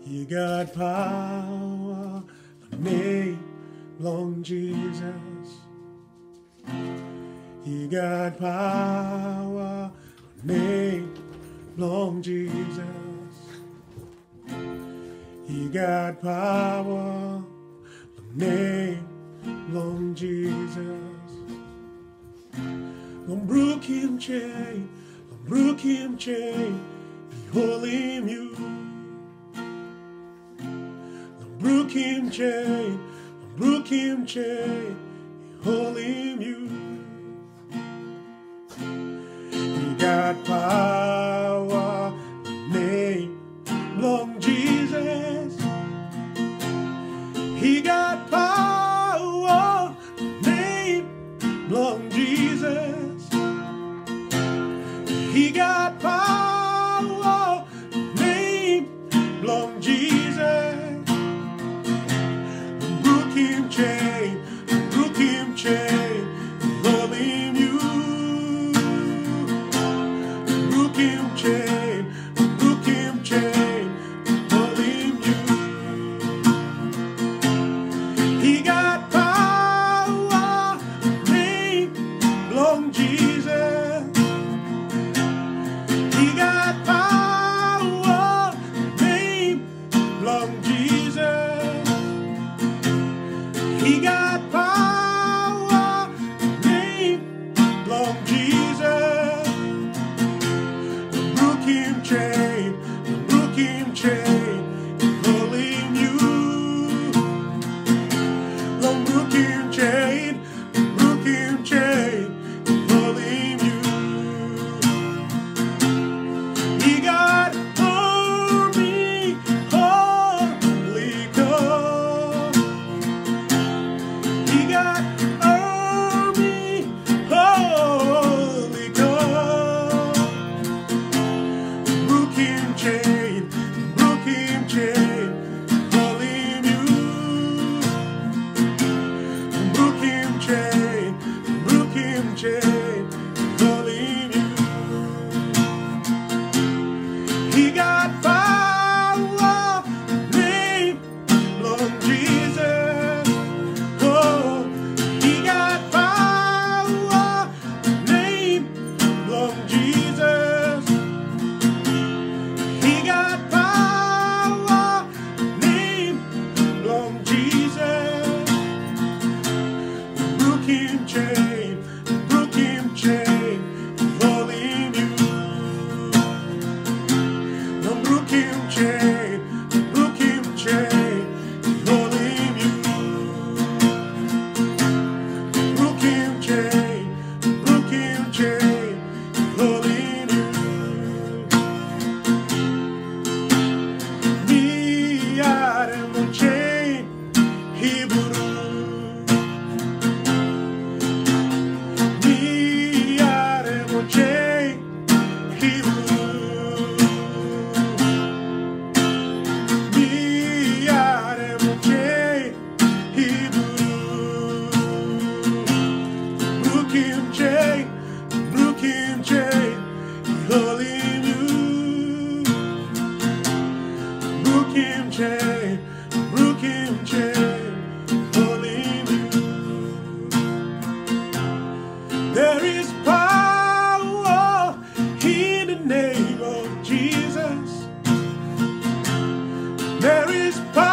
You got power, the name belong Jesus. You got power, the name belong Jesus. You got power, the name belong Jesus. Don't broke him chain, don't broke him chain, he hold him you. Don't broke him chain, don't broke him chain, he hold him you. He got power, the name belong Jesus. He got power, the name belong Jesus. He got power, the name belong Jesus. Broke him chain, broke him chain, hold him you. Broke him chain, broke him chain, hold him you. He got power, name belong Jesus. He got power, name belong Jesus. He got power, name belong Jesus. Broke him chain, broke him chain, hold him you. Long broke him chain, broke him chain, hold him you. He got army, holy God. He got army, holy God. Broke him chain, broke him chain, hold him you. Broke him chain, broke him chain, hold him you. He got power, name belong Jesus. Oh, he got power, name belong Jesus. He got power, name belong Jesus. Broke him chain, broke him chain, hold him you. Don't broke him chain, broke him chain, hold him you. Broke him chain, broke him chain, hold him you. Me out in the chain, he me out in the chain, he me out in the chain, he broke him chain, broke him chain, hold him you. Broke him chain, broke him chain, hold him you. There is power in the name of Jesus. There is power